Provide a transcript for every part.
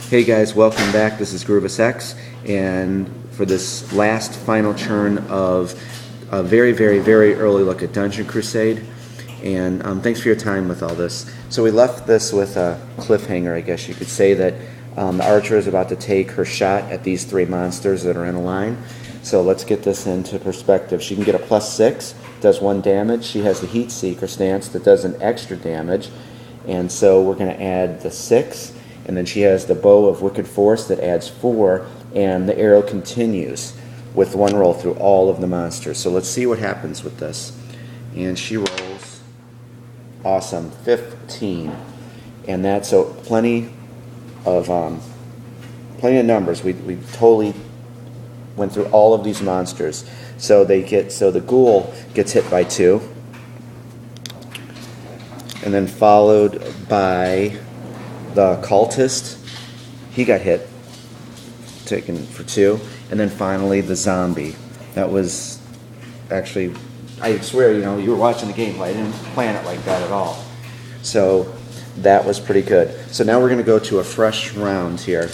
Hey guys, welcome back. This is Grubus X, and for this last final turn of a very early look at Dungeon Crusade, and thanks for your time with all this. So we left this with a cliffhanger, I guess you could say, that the archer is about to take her shot at these three monsters that are in a line. So let's get this into perspective. She can get a +6, does 1 damage. She has the Heat Seeker stance that does an extra damage, and so we're going to add the 6. And then she has the Bow of Wicked Force that adds 4, and the arrow continues with 1 roll through all of the monsters. So let's see what happens with this. And she rolls, awesome, 15. And that's so plenty of numbers. We totally went through all of these monsters. So the ghoul gets hit by 2, and then followed by the cultist, he got hit, taken for 2, and then finally the zombie. That was actually, I swear, you were watching the gameplay. I didn't plan it like that at all. So that was pretty good. So now we're going to go to a fresh round here.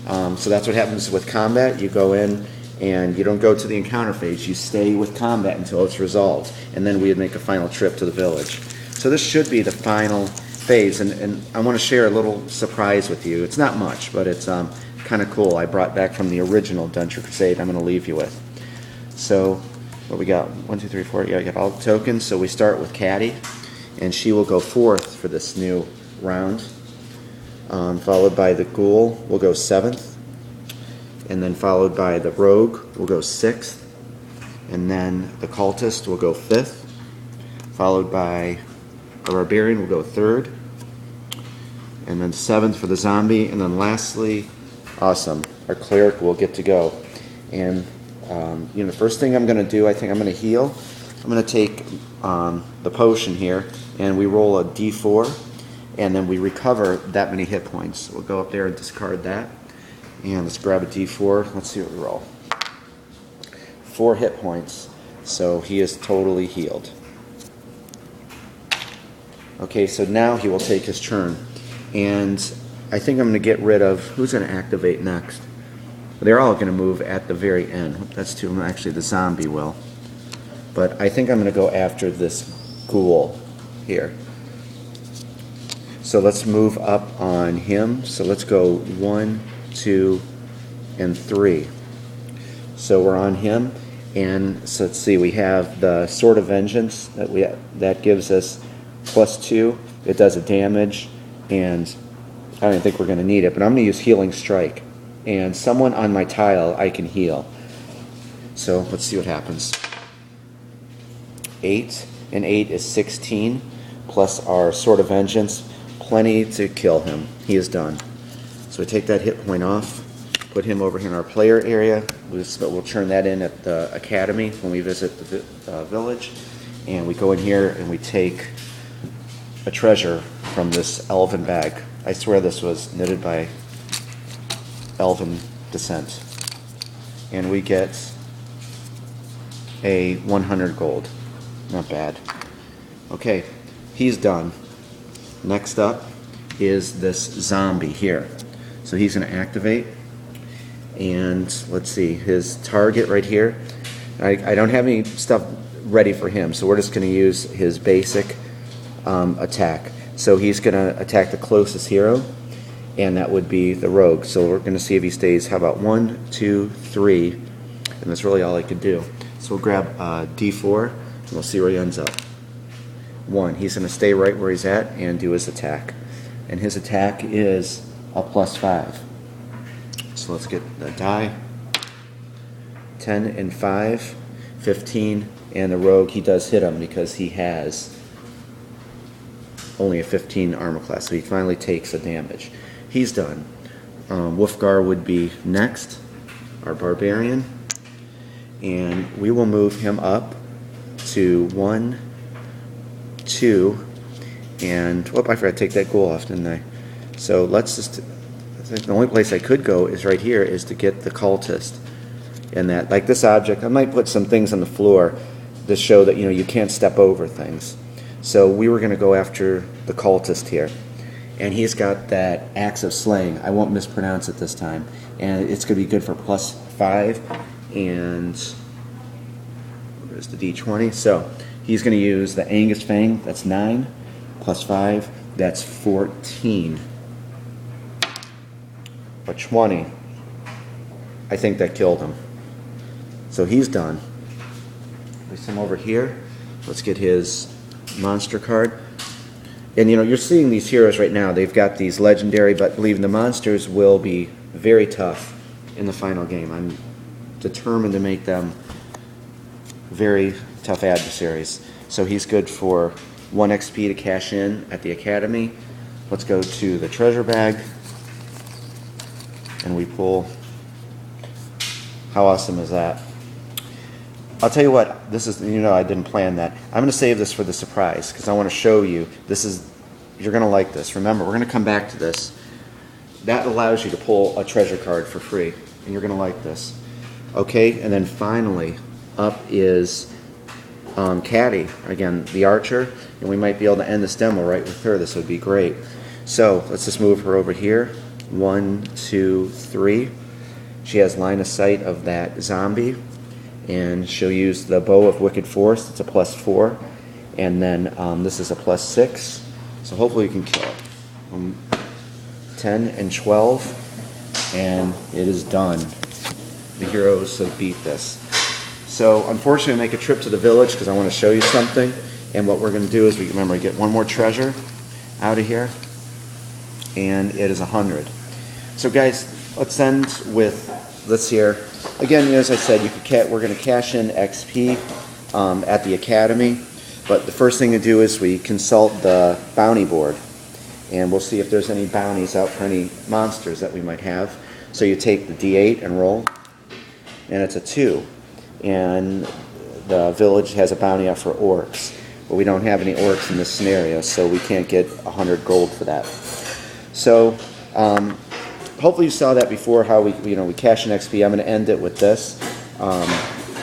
So that's what happens with combat. You go in and you don't go to the encounter phase. You stay with combat until it's resolved, and then we would make a final trip to the village. So this should be the final phase, and I want to share a little surprise with you. It's not much, but it's kind of cool. I brought back from the original Dungeon Crusade. I'm going to leave you with. So what we got? 1, 2, 3, 4. Yeah, we got all the tokens. So we start with Caddy, and she will go 4th for this new round. Followed by the Ghoul will go 7th, and then followed by the Rogue will go 6th, and then the Cultist will go 5th, followed by the Barbarian will go 3rd, and then 7th for the Zombie, and then lastly, awesome, our Cleric will get to go. And the first thing I'm going to do, I think I'm going to heal. I'm going to take the potion here, and we roll a d4, and then we recover that many hit points. We'll go up there and discard that, and let's grab a d4. Let's see what we roll. 4 hit points, so he is totally healed. Okay, so now he will take his turn, and I think I'm going to get rid of, who's going to activate next? They're all going to move at the very end. That's 2, actually the zombie will. But I think I'm going to go after this ghoul here. So let's move up on him. So let's go 1, 2, and 3. So we're on him, and so let's see, we have the Sword of Vengeance that gives us +2. It does a damage, and I don't think we're going to need it, but I'm going to use Healing Strike. And someone on my tile I can heal. So let's see what happens. 8, and 8 is 16, plus our Sword of Vengeance. Plenty to kill him. He is done. So we take that hit point off, put him over here in our player area. We'll turn that in at the academy when we visit the village. And we go in here and we take a treasure from this elven bag. I swear this was knitted by elven descent. And we get a 100 gold. Not bad. Okay, he's done. Next up is this zombie here. So he's going to activate. And let's see, his target right here. I don't have any stuff ready for him, so we're just going to use his basic attack. So he's going to attack the closest hero, and that would be the Rogue. So we're going to see if he stays. How about 1, 2, 3, and that's really all I could do. So we'll grab D4, and we'll see where he ends up. 1. He's going to stay right where he's at and do his attack, and his attack is a +5. So let's get the die. 10 and 5, 15, and the Rogue, he does hit him because he has only a 15 armor class, so he finally takes a damage. He's done. Wolfgar would be next, our Barbarian, and we will move him up to 1, 2, and whoop, I forgot to take that ghoul off, didn't I? So let's just, the only place I could go is right here, is to get the cultist. And that, like this object, I might put some things on the floor to show that you can't step over things. So we were going to go after the cultist here, and he's got that Axe of Slaying. I won't mispronounce it this time. And it's going to be good for +5, and where's the D20? So he's going to use the Angus Fang, that's 9, +5, that's 14. A 20. I think that killed him. So he's done. Place him over here. Let's get his monster card. And you know, you're seeing these heroes right now. They've got these legendary, but believe me, the monsters will be very tough in the final game. I'm determined to make them very tough adversaries. So he's good for 1 XP to cash in at the Academy. Let's go to the treasure bag. And we pull. How awesome is that? I'll tell you what, this is, you know, I didn't plan that. I'm going to save this for the surprise because I want to show you. This is, you're going to like this. Remember, we're going to come back to this. That allows you to pull a treasure card for free, and you're going to like this. Okay, and then finally, up is Caddy, again, the archer, and we might be able to end this demo right with her. This would be great. So let's just move her over here. 1, 2, 3. She has line of sight of that zombie, and she'll use the Bow of Wicked Force. It's a +4, and then this is a +6. So hopefully you can kill it. 10 and 12, and it is done. The heroes have beat this. So unfortunately, I make a trip to the village because I want to show you something. And what we're going to do is, we get one more treasure out of here, and it is 100. So guys, let's end with this here. Again, as I said, we're going to cash in XP at the Academy. But the first thing to do is we consult the bounty board, and we'll see if there's any bounties out for any monsters that we might have. So you take the D8 and roll, and it's a 2. And the village has a bounty out for orcs, but we don't have any orcs in this scenario, so we can't get 100 gold for that. So hopefully you saw that before, how we cash in XP. I'm going to end it with this.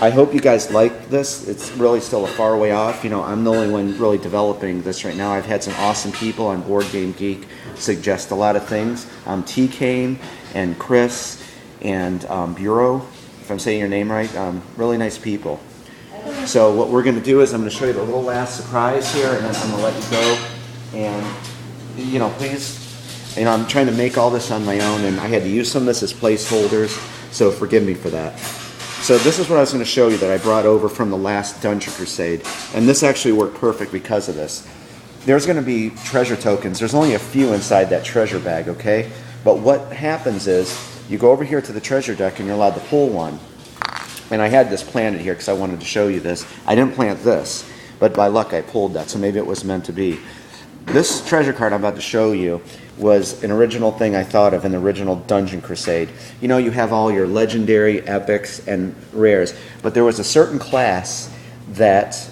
I hope you guys like this. It's really still a far way off. You know, I'm the only one really developing this right now. I've had some awesome people on Board Game Geek suggest a lot of things. T-Kane and Chris and Bureau, if I'm saying your name right, really nice people. So what we're going to do is I'm going to show you the little last surprise here, and then I'm going to let you go. And, you know, please, you know, I'm trying to make all this on my own, and I had to use some of this as placeholders, so forgive me for that. So this is what I was going to show you that I brought over from the last Dungeon Crusade, and this actually worked perfect because of this. There's going to be treasure tokens. There's only a few inside that treasure bag, okay? But what happens is you go over here to the treasure deck and you're allowed to pull one. And I had this planted here because I wanted to show you this. I didn't plant this, but by luck I pulled that, so maybe it was meant to be. This treasure card I'm about to show you was an original thing I thought of in the original Dungeon Crusade. You know, you have all your legendary, epics, and rares, but there was a certain class that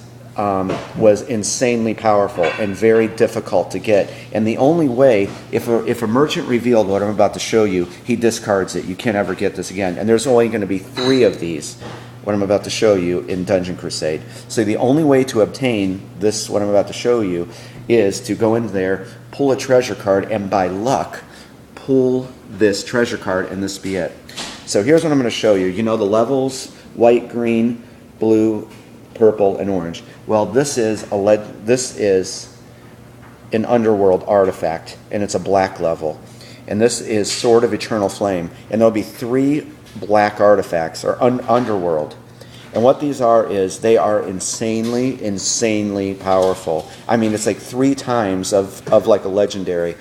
was insanely powerful and very difficult to get. And the only way, if a merchant revealed what I'm about to show you, he discards it. You can't ever get this again. And there's only going to be 3 of these, what I'm about to show you, in Dungeon Crusade. So the only way to obtain this, what I'm about to show you, is to go in there, pull a treasure card, and by luck, pull this treasure card, and this be it. So here's what I'm going to show you. You know the levels: white, green, blue, purple, and orange. Well, this is an underworld artifact, and it's a black level. And this is Sword of Eternal Flame. And there'll be 3 black artifacts, or underworld. And what these are is they are insanely, insanely powerful. I mean, it's like 3 times of like a legendary.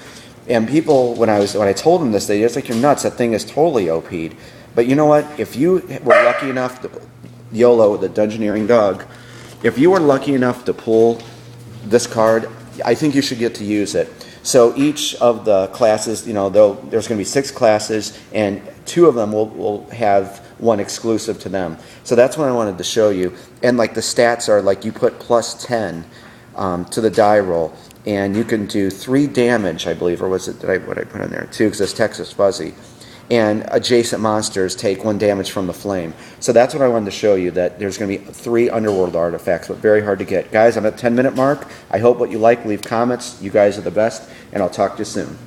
And people, when I told them this, they just like, you're nuts. That thing is totally OP'd. But you know what? If you were lucky enough to, YOLO, the Dungeoneering dog, if you were lucky enough to pull this card, I think you should get to use it. So each of the classes, you know, there's going to be 6 classes, and 2 of them will have one exclusive to them. So that's what I wanted to show you. And like the stats are like you put +10 to the die roll, and you can do 3 damage, I believe, or was it what I put in there? 2, because this text is fuzzy. and adjacent monsters take 1 damage from the flame. So that's what I wanted to show you, that there's going to be 3 underworld artifacts, but very hard to get. Guys, I'm at the 10-minute mark. I hope what you like. Leave comments. You guys are the best, and I'll talk to you soon.